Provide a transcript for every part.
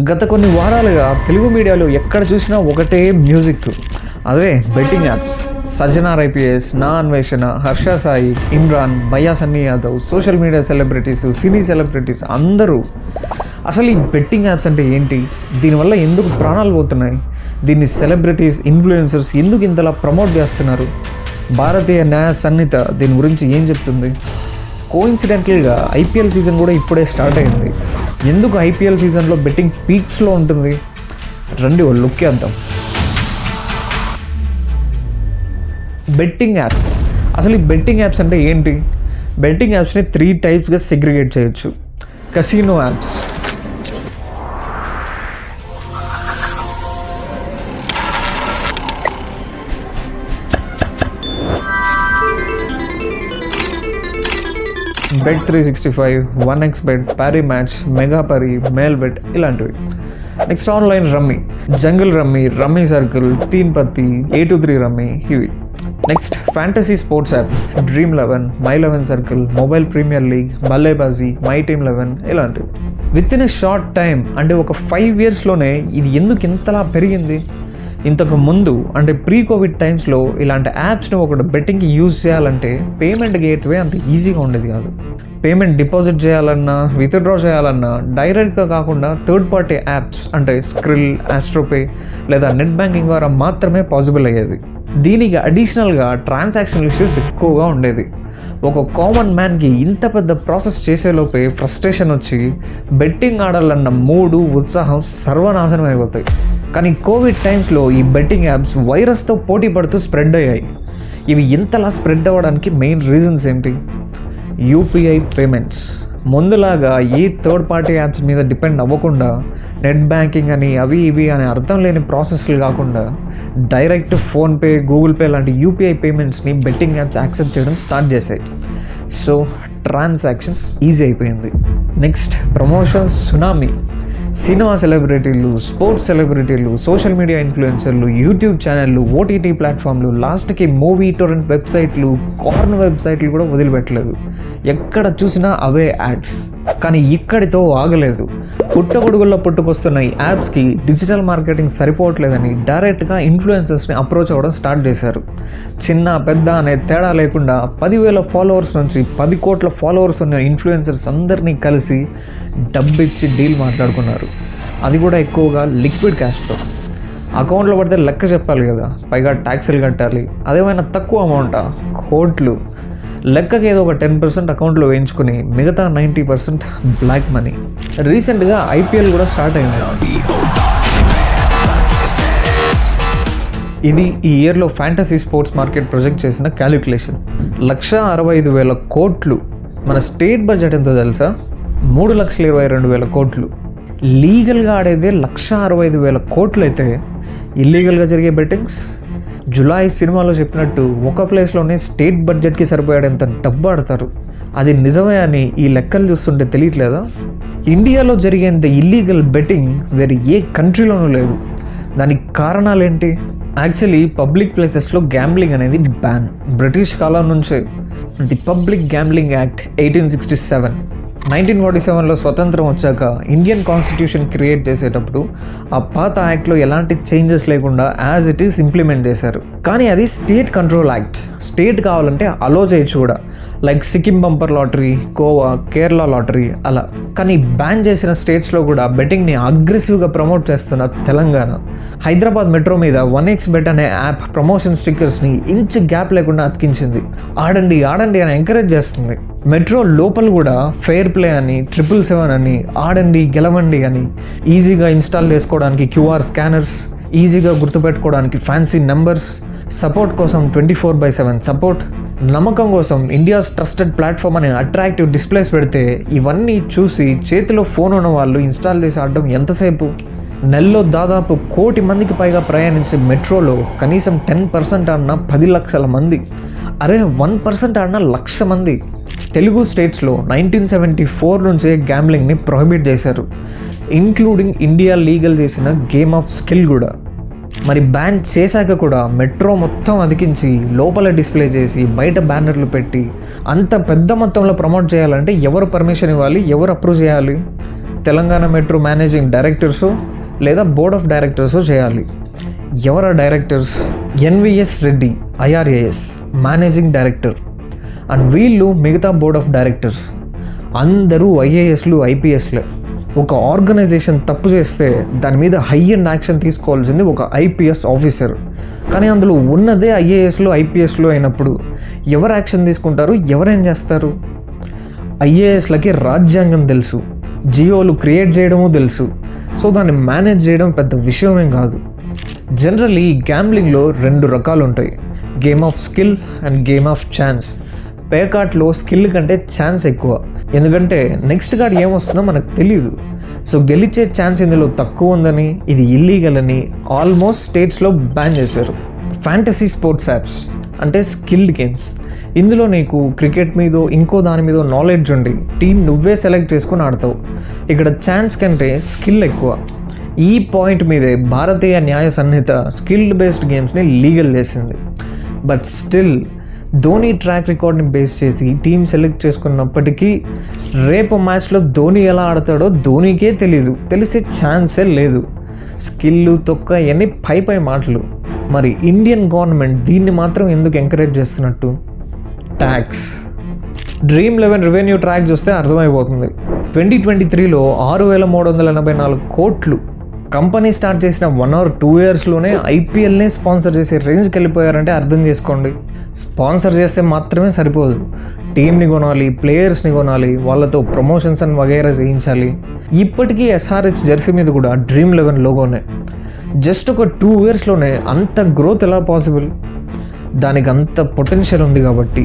గత కొన్ని వారాలుగా తెలుగు మీడియాలో ఎక్కడ చూసినా ఒకటే మ్యూజిక్, అదే బెట్టింగ్ యాప్స్. సజ్జనార్ ఐపీఎస్, నా అన్వేషణ, హర్ష సాయి, ఇమ్రాన్, భయ్యా Sunny Yadav, social media celebrities, cine celebrities అందరూ. అసలు ఈ బెట్టింగ్ యాప్స్ అంటే ఏంటి? దీనివల్ల ఎందుకు ప్రాణాలు పోతున్నాయి? దీన్ని సెలబ్రిటీస్, ఇన్ఫ్లుయెన్సర్స్ ఎందుకు ఇంతలా ప్రమోట్ చేస్తున్నారు? భారతీయ న్యాయ సన్నిహిత దీని గురించి ఏం చెప్తుంది? కోఇన్సిడెంటల్గా ఐపీఎల్ సీజన్ కూడా ఇప్పుడే స్టార్ట్ అయింది. ఎందుకు ఐపీఎల్ సీజన్లో బెట్టింగ్ పీక్స్లో ఉంటుంది? రండి ఓ లుక్ వేద్దాం. Betting apps. అసలు ఈ బెట్టింగ్ యాప్స్ అంటే ఏంటి? బెట్టింగ్ యాప్స్ని 3 టైప్స్గా సెగ్రిగేట్ చేయొచ్చు. Casino apps, Bet365, 1xBet, Parimatch, Megapari, Melbet ఇలాంటివి. Next online rummy, Junglee Rummy, Rummy Circle, teen patti, A23 rummy ఇవి. Next fantasy sports app, Dream11, My11 Circle, Mobile Premier League, Ballebaazi, My Team 11 ఇలాంటివి. With in a short time, అంటే ఒక 5 yearsలోనే ఇది ఎందుకు ఇంతలా పెరిగింది? ఇంతకు ముందు అంటే ప్రీ కోవిడ్ టైమ్స్లో ఇలాంటి యాప్స్ని ఒకటి బెట్టింగ్కి యూజ్ చేయాలంటే పేమెంట్ గేట్వే అంత ఈజీగా ఉండేది కాదు. పేమెంట్ డిపాజిట్ చేయాలన్నా, విత్డ్రా చేయాలన్నా డైరెక్ట్గా కాకుండా థర్డ్ పార్టీ యాప్స్ అంటే స్క్రిల్, ఆస్ట్రోపే లేదా నెట్ బ్యాంకింగ్ ద్వారా మాత్రమే పాసిబుల్ అయ్యేది. దీనికి అడిషనల్గా ట్రాన్సాక్షన్ ఇష్యూస్ ఎక్కువగా ఉండేది. ఒక కామన్ మ్యాన్కి ఇంత పెద్ద ప్రాసెస్ చేసేలోపే ఫ్రస్ట్రేషన్ వచ్చి బెట్టింగ్ ఆడాలన్న మూడు, ఉత్సాహం సర్వనాశనం అయిపోతాయి. కానీ కోవిడ్ టైమ్స్లో ఈ బెట్టింగ్ యాప్స్ వైరస్తో పోటీ పడుతూ స్ప్రెడ్ అయ్యాయి. ఇవి ఇంతలా స్ప్రెడ్ అవ్వడానికి మెయిన్ రీజన్స్ ఏంటి? UPI payments. ముందులాగా ఏ థర్డ్ పార్టీ యాప్స్ మీద డిపెండ్ అవ్వకుండా నెట్ బ్యాంకింగ్ అని అవి ఇవి అనే అర్థం లేని ప్రాసెస్లు కాకుండా డైరెక్ట్ ఫోన్పే, గూగుల్ పే లాంటి యూపీఐ పేమెంట్స్ని బెట్టింగ్ యాప్స్ యాక్సెప్ట్ చేయడం స్టార్ట్ చేశాయి. సో ట్రాన్సాక్షన్స్ ఈజీ అయిపోయింది. Next promotions tsunami. సినిమా సెలబ్రిటీలు, స్పోర్ట్స్ సెలబ్రిటీలు, సోషల్ మీడియా ఇన్ఫ్లుయెన్సర్లు, యూట్యూబ్ ఛానళ్ళు, ఓటీటీ ప్లాట్ఫామ్లు, లాస్ట్కి మూవీ టొరెంట్ వెబ్సైట్లు, కార్న్ వెబ్సైట్లు కూడా వదిలిపెట్టలేదు. ఎక్కడ చూసినా అవే యాడ్స్. కానీ ఇక్కడితో ఆగలేదు. పుట్టగొడుగుల్లో పుట్టుకొస్తున్న ఈ యాప్స్కి డిజిటల్ మార్కెటింగ్ సరిపోవట్లేదని డైరెక్ట్గా ఇన్ఫ్లుయెన్సర్స్ని అప్రోచ్ అవ్వడం స్టార్ట్ చేశారు. చిన్న పెద్ద అనే తేడా లేకుండా 10,000 ఫాలోవర్స్ నుంచి 10 కోట్ల ఫాలోవర్స్ ఉన్న ఇన్ఫ్లుయెన్సర్స్ అందరినీ కలిసి డబ్బిచ్చి డీల్ మాట్లాడుకున్నారు. అది కూడా ఎక్కువగా లిక్విడ్ క్యాష్తో. అకౌంట్లో పడితే లెక్క చెప్పాలి కదా, పైగా ట్యాక్సులు కట్టాలి. అదేమైనా తక్కువ అమౌంటా? కోట్లు. లెక్కకి ఏదో ఒక 10% అకౌంట్లో వేయించుకుని మిగతా 90% బ్లాక్ మనీ. రీసెంట్గా ఐపీఎల్ కూడా స్టార్ట్ అయింది. ఇది ఈ ఇయర్లో ఫ్యాంటసీ స్పోర్ట్స్ మార్కెట్ ప్రొజెక్ట్ చేసిన క్యాలిక్యులేషన్. 165,000 కోట్లు. మన స్టేట్ బడ్జెట్ ఎంతో తెలుసా? 3,22,000 కోట్లు. లీగల్గా ఆడేదే 165,000 కోట్లు అయితే ఇల్లీగల్గా జరిగే బెట్టింగ్స్. జులై సినిమాలో చెప్పినట్టు ఒక ప్లేస్లోనే స్టేట్ బడ్జెట్కి సరిపోయాడంత డబ్బు ఆడతారు. అది నిజమే అని ఈ లెక్కలు చూస్తుంటే తెలియట్లేదా? ఇండియాలో జరిగేంత ఇల్లీగల్ బెట్టింగ్ వేరే ఏ కంట్రీలోనూ లేదు. దానికి కారణాలు ఏంటి? యాక్చువల్లీ పబ్లిక్ ప్లేసెస్లో గ్యాంబ్లింగ్ అనేది బ్యాన్. బ్రిటిష్ కాలం నుంచే. The public gambling act 1867. 1947లో స్వతంత్రం వచ్చాక ఇండియన్ కాన్స్టిట్యూషన్ క్రియేట్ చేసేటప్పుడు ఆ పాత యాక్ట్లో ఎలాంటి చేంజెస్ లేకుండా యాజ్ ఇట్ ఈస్ ఇంప్లిమెంట్ చేశారు. కానీ అది స్టేట్ కంట్రోల్ యాక్ట్. స్టేట్ కావాలంటే అలో చేయొచ్చు కూడా, like Sikkim bumper lottery, Goa, Kerala lottery అలా. కానీ బ్యాన్ చేసిన స్టేట్స్లో కూడా బెట్టింగ్ని అగ్రెసివ్గా ప్రమోట్ చేస్తున్న తెలంగాణ. హైదరాబాద్ మెట్రో మీద 1xBet అనే యాప్ ప్రమోషన్ స్టిక్కర్స్ని ఇంచ్ గ్యాప్ లేకుండా అతికించింది. ఆడండి ఆడండి అని ఎంకరేజ్ చేస్తుంది. మెట్రో లోపల కూడా ఫెయిర్ ప్లే అని, 777 అని, ఆడండి గెలవండి అని, ఈజీగా ఇన్స్టాల్ చేసుకోవడానికి QR స్కానర్స్, ఈజీగా గుర్తుపెట్టుకోవడానికి ఫ్యాన్సీ నెంబర్స్, సపోర్ట్ కోసం 24/7 సపోర్ట్, నమ్మకం కోసం ఇండియాస్ ట్రస్టెడ్ ప్లాట్ఫామ్ అనే అట్రాక్టివ్ డిస్ప్లేస్ పెడితే ఇవన్నీ చూసి చేతిలో ఫోన్ ఉన్న వాళ్ళు ఇన్స్టాల్ చేసి ఆడడం ఎంతసేపు? నెలలో దాదాపు 1 కోటి మందికి పైగా ప్రయాణించే మెట్రోలో కనీసం 10% ఆడిన 10 లక్షల మంది. అరే 1% ఆడిన 1,00,000 మంది. తెలుగు స్టేట్స్లో 1974 నుంచే గ్యాంబ్లింగ్ని ప్రొహిబిట్ చేశారు, ఇంక్లూడింగ్ ఇండియా లీగల్ చేసిన గేమ్ ఆఫ్ స్కిల్ కూడా. మరి బ్యాన్ చేశాక కూడా మెట్రో మొత్తం అతికించి లోపల డిస్ప్లే చేసి బయట బ్యానర్లు పెట్టి అంత పెద్ద మొత్తంలో ప్రమోట్ చేయాలంటే ఎవరు పర్మిషన్ ఇవ్వాలి, ఎవరు అప్రూవ్ చేయాలి? తెలంగాణ మెట్రో మేనేజింగ్ డైరెక్టర్సో లేదా బోర్డ్ ఆఫ్ డైరెక్టర్సో చేయాలి. ఎవరా directors? NVS Reddy IRAS managing director, and వీళ్ళు మిగతా బోర్డ్ ఆఫ్ డైరెక్టర్స్. అందరూ IASలు IPSలే. ఒక ఆర్గనైజేషన్ తప్పు చేస్తే దాని మీద హై అండ్ యాక్షన్ తీసుకోవాల్సింది ఒక IPS ఆఫీసర్. కానీ అందులో ఉన్నదే IASలు IPSలు అయినప్పుడు ఎవరు యాక్షన్ తీసుకుంటారు? ఎవరేం చేస్తారు? IASలకి రాజ్యాంగం తెలుసు, జియోలు క్రియేట్ చేయడము తెలుసు. సో దాన్ని మేనేజ్ చేయడం పెద్ద విషయమేం కాదు. జనరల్లీ గ్యాంబ్లింగ్లో 2 రకాలు ఉంటాయి, game of skill and game of chance. పేకాట్లో స్కిల్ కంటే ఛాన్స్ ఎక్కువ, ఎందుకంటే నెక్స్ట్ కార్డ్ ఏమొస్తుందో మనకు తెలియదు. సో గెలిచే ఛాన్స్ ఇందులో తక్కువ ఉందని, ఇది ఇల్లీగల్ అని ఆల్మోస్ట్ స్టేట్స్లో బ్యాన్ చేశారు. ఫ్యాంటసీ స్పోర్ట్స్ యాప్స్ అంటే స్కిల్డ్ గేమ్స్. ఇందులో నీకు క్రికెట్ మీదో ఇంకో దాని మీదో నాలెడ్జ్ ఉండి టీం నువ్వే సెలెక్ట్ చేసుకుని ఆడతావు. ఇక్కడ ఛాన్స్ కంటే స్కిల్ ఎక్కువ. ఈ పాయింట్ మీదే భారతీయ న్యాయ సంహిత స్కిల్డ్ బేస్డ్ గేమ్స్ని లీగల్ చేసింది. బట్ స్టిల్ ధోని ట్రాక్ రికార్డ్ని బేస్ చేసి టీం సెలెక్ట్ చేసుకున్నప్పటికీ రేపు మ్యాచ్లో ధోని ఎలా ఆడతాడో ధోనికే తెలీదు, తెలిసే ఛాన్సే లేదు. స్కిల్ తొక్క ఎన్ని పై మాటలు. మరి ఇండియన్ గవర్నమెంట్ దీన్ని మాత్రం ఎందుకు ఎంకరేజ్ చేస్తున్నట్టు? ట్యాక్స్. Dream11 రెవెన్యూ ట్రాక్ చూస్తే అర్థమైపోతుంది. 2023లో 6,384 కోట్లు. కంపెనీ స్టార్ట్ చేసిన 1 or 2 yearsలోనే IPLనే స్పాన్సర్ చేసే రేంజ్కి వెళ్ళిపోయారంటే అర్థం చేసుకోండి. స్పాన్సర్ చేస్తే మాత్రమే సరిపోదు, టీంని కొనాలి, ప్లేయర్స్ని కొనాలి, వాళ్ళతో ప్రమోషన్స్ అండ్ వగైరా చేయించాలి. ఇప్పటికీ SRH జెర్సీ మీద కూడా Dream11 లోగోనే. జస్ట్ ఒక 2 yearsలోనే అంత గ్రోత్ ఎలా పాసిబుల్? దానికి అంత పొటెన్షియల్ ఉంది కాబట్టి.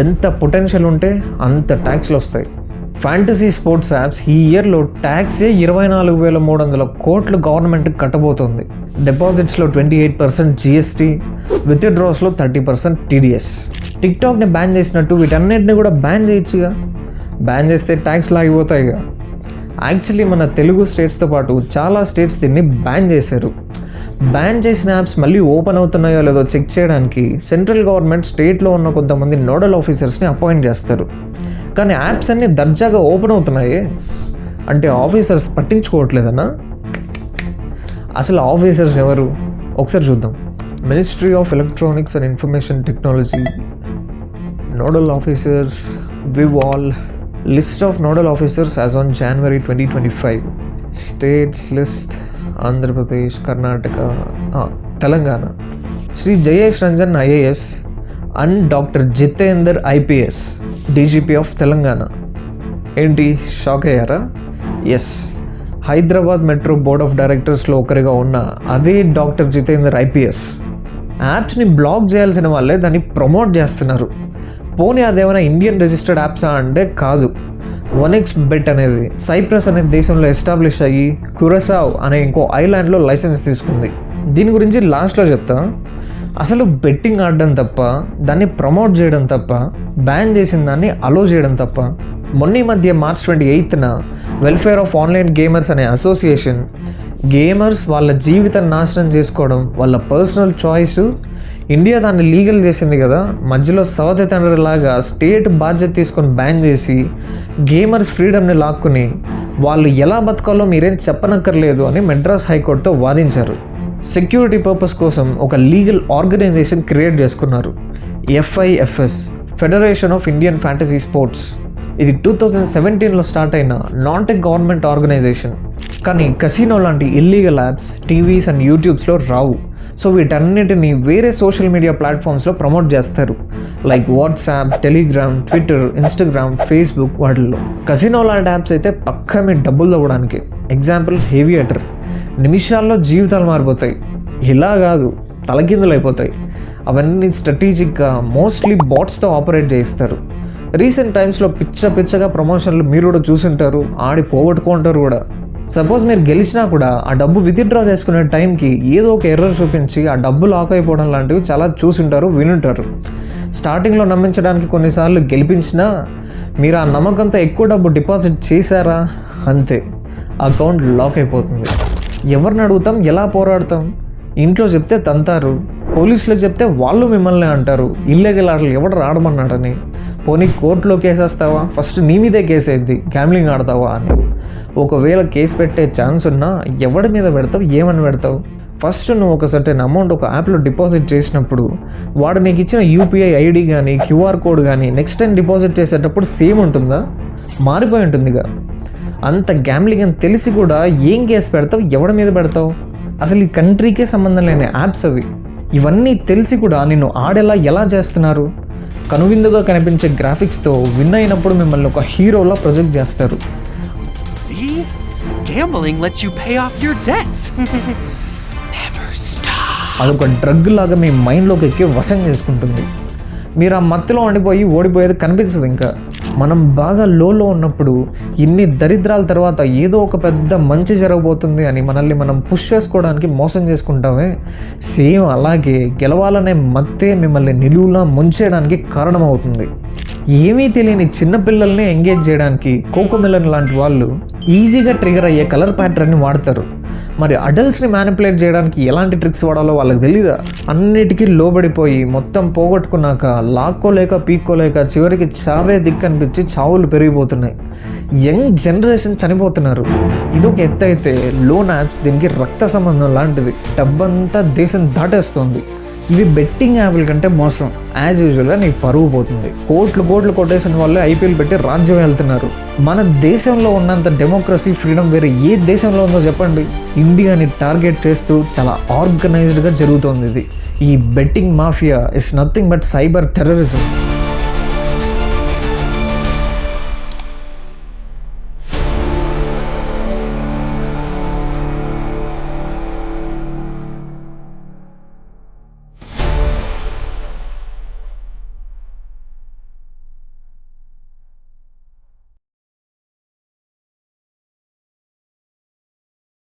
ఎంత పొటెన్షియల్ ఉంటే అంత ట్యాక్స్లు వస్తాయి. ఫ్యాంటసీ స్పోర్ట్స్ యాప్స్ ఈ ఇయర్లో ట్యాక్సే 24,300 కోట్లు గవర్నమెంట్కి కట్టబోతోంది. డిపాజిట్స్లో 28% GST, విత్డ్రాస్లో 30% TDS. టిక్టాక్ని బ్యాన్ చేసినట్టు వీటన్నిటిని కూడా బ్యాన్ చేయొచ్చుగా. బ్యాన్ చేస్తే ట్యాక్స్ లాగిపోతాయిగా. యాక్చువల్లీ మన తెలుగు స్టేట్స్తో పాటు చాలా స్టేట్స్ దీన్ని బ్యాన్ చేశారు. బ్యాన్ చేసిన యాప్స్ మళ్ళీ ఓపెన్ అవుతున్నాయో లేదో చెక్ చేయడానికి సెంట్రల్ గవర్నమెంట్ స్టేట్లో ఉన్న కొంతమంది నోడల్ ఆఫీసర్స్ని అపాయింట్ చేస్తారు. కానీ యాప్స్ అన్నీ దర్జాగా ఓపెన్ అవుతున్నాయి అంటే ఆఫీసర్స్ పట్టించుకోవట్లేదన్నా? అసలు ఆఫీసర్స్ ఎవరు ఒకసారి చూద్దాం. Ministry of electronics and information technology nodal officers view all list of nodal officers as on January 2025. States list Andhra Pradesh, Karnataka, Telangana. Shri Jayesh Ranjan IAS and doctor Jitender IPS DGP of Telangana. ఏంటి షాక్ అయ్యారా? Yes, Hyderabad metro board of డైరెక్టర్స్లో ఒకరిగా ఉన్న అదే doctor Jitender IPS యాప్స్ని block చేయాల్సిన వాళ్ళే దాన్ని ప్రమోట్ చేస్తున్నారు. పోనీ అదేమైనా ఇండియన్ రిజిస్టర్డ్ యాప్సా అంటే కాదు. 1xBet అనేది సైప్రస్ అనే దేశంలో ఎస్టాబ్లిష్ అయ్యి కురసావ్ అనే ఇంకో ఐలాండ్లో లైసెన్స్ తీసుకుంది. దీని గురించి లాస్ట్లో చెప్తా. అసలు బెట్టింగ్ ఆడడం తప్ప, దాన్ని ప్రమోట్ చేయడం తప్ప, బ్యాన్ చేసిన దాన్ని అలో చేయడం తప్ప. మొన్న మధ్య March 28న వెల్ఫేర్ ఆఫ్ ఆన్లైన్ గేమర్స్ అనే అసోసియేషన్ గేమర్స్ వాళ్ళ జీవితం నాశనం చేసుకోవడం వాళ్ళ పర్సనల్ చాయిస్, ఇండియా దాన్ని లీగల్ చేసింది కదా, మధ్యలో సవతి తండ్రిలాగా స్టేట్ బాధ్యత తీసుకొని బ్యాన్ చేసి గేమర్స్ ఫ్రీడమ్ని లాక్కుని వాళ్ళు ఎలా బతకాలో మీరేం చెప్పనక్కర్లేదు అని మెడ్రాస్ హైకోర్టుతో వాదించారు. సెక్యూరిటీ పర్పస్ కోసం ఒక లీగల్ ఆర్గనైజేషన్ క్రియేట్ చేసుకున్నారు, FIFS federation of Indian fantasy sports. ఇది 2017లో స్టార్ట్ అయిన నాన్ టెక్ గవర్నమెంట్ ఆర్గనైజేషన్. కానీ కసినో లాంటి ఇల్లీగల్ యాప్స్ టీవీస్ అండ్ యూట్యూబ్స్లో రావు. సో వీటన్నిటిని వేరే సోషల్ మీడియా ప్లాట్ఫామ్స్లో ప్రమోట్ చేస్తారు, like WhatsApp, Telegram, Twitter, Instagram, Facebook. వాటిల్లో కసినో లాంటి యాప్స్ అయితే పక్కా మీ డబ్బులు తవ్వడానికి. ఎగ్జాంపుల్ హేవియేటర్, నిమిషాల్లో జీవితాలు మారిపోతాయి. ఇలా కాదు, తలకిందులు అయిపోతాయి. అవన్నీ స్ట్రాటజిక్గా మోస్ట్లీ బాట్స్తో ఆపరేట్ చేయిస్తారు. రీసెంట్ టైమ్స్లో పిచ్చగా ప్రమోషన్లు మీరు కూడా చూసుంటారు, ఆడి పోగొట్టుకుంటారు కూడా. సపోజ్ మీరు గెలిచినా కూడా ఆ డబ్బు విత్డ్రా చేసుకునే టైంకి ఏదో ఒక ఎర్రర్ చూపించి ఆ డబ్బు లాక్ అయిపోవడం లాంటివి చాలా చూసుంటారు, వినుంటారు. స్టార్టింగ్లో నమ్మించడానికి కొన్నిసార్లు గెలిపించినా మీరు ఆ నమ్మకంతో ఎక్కువ డబ్బు డిపాజిట్ చేశారా, అంతే, అకౌంట్ లాక్ అయిపోతుంది. ఎవరిని అడుగుతాం, ఎలా పోరాడతాం? ఇంట్లో చెప్తే తంతారు, పోలీసులకు చెప్తే వాళ్ళు మిమ్మల్ని అంటారు ఇల్లీగల్ ఆటలు ఎవడు రాడమన్నాడని. పోనీ కోర్టులో కేసేస్తావా? ఫస్ట్ నీ మీదే కేసు అయింది, గ్యామ్లింగ్ ఆడతావా అని. ఒకవేళ కేసు పెట్టే ఛాన్స్ ఉన్నా ఎవడి మీద పెడతావు, ఏమని పెడతావు? ఫస్ట్ నువ్వు ఒక సర్టెన్ అమౌంట్ ఒక యాప్లో డిపాజిట్ చేసినప్పుడు వాడు నీకు ఇచ్చిన యూపీఐ ఐడి కానీ క్యూఆర్ కోడ్ కానీ నెక్స్ట్ టైం డిపాజిట్ చేసేటప్పుడు సేమ్ ఉంటుందా? మారిపోయి ఉంటుందిగా. అంత గ్యామ్లింగ్ అని తెలిసి కూడా ఏం కేసు పెడతావు, ఎవడి మీద పెడతావు? అసలు ఈ కంట్రీకే సంబంధం లేని యాప్స్ అవి. ఇవన్నీ తెలిసి కూడా నిన్ను ఆడేలా ఎలా చేస్తున్నారు? కనువిందుగా కనిపించే గ్రాఫిక్స్తో విన్ అయినప్పుడు మిమ్మల్ని ఒక హీరోలా ప్రొజెక్ట్ చేస్తారు. See? Gambling lets you pay off your debts. Never stop. అదొక డ్రగ్ లాగా మీ మైండ్లోకి ఎక్కి వశం చేసుకుంటుంది. మీరు ఆ మత్తులో ఉండిపోయి ఓడిపోయేది కనిపించదు. ఇంకా మనం బాగా లోలో ఉన్నప్పుడు ఇన్ని దరిద్రాల తర్వాత ఏదో ఒక పెద్ద మంచి జరగబోతుంది అని మనల్ని మనం పుష్ చేసుకోవడానికి మోసం చేసుకుంటామే, సేమ్ అలాగే గెలవాలనే మత్తే మిమ్మల్ని నిలువులా ముంచేయడానికి కారణమవుతుంది. ఏమీ తెలియని చిన్నపిల్లల్ని ఎంగేజ్ చేయడానికి కోకోమెలన్ లాంటి వాళ్ళు ఈజీగా ట్రిగర్ అయ్యే కలర్ ప్యాటర్న్ని వాడతారు. మరి అడల్ట్స్ని మ్యానిపులేట్ చేయడానికి ఎలాంటి ట్రిక్స్ వాడాలో వాళ్ళకి తెలీదా? అన్నిటికీ లోబడిపోయి మొత్తం పోగొట్టుకున్నాక లాక్కోలేక పీక్కోలేక చివరికి చావే దిక్కు అనిపించి చావులు పెరిగిపోతున్నాయి. యంగ్ జనరేషన్ చనిపోతున్నారు. ఇదొక ఎత్తు అయితే లోన్ యాప్స్ దీనికి రక్త సంబంధం లాంటిది. డబ్బంతా దేశం దాటేస్తుంది. ఇవి బెట్టింగ్ యాప్ల కంటే మోసం. యాజ్ యూజువల్గా నీకు పరువు పోతుంది. కోట్లు కొట్టేసిన వాళ్ళే ఐపీఎల్ పెట్టి రాజ్యం వెళ్తున్నారు. మన దేశంలో ఉన్నంత డెమోక్రసీ ఫ్రీడమ్ వేరే ఏ దేశంలో ఉందో చెప్పండి. ఇండియాని టార్గెట్ చేస్తూ చాలా ఆర్గనైజ్డ్గా జరుగుతోంది ఇది. ఈ betting mafia is nothing but cyber terrorism.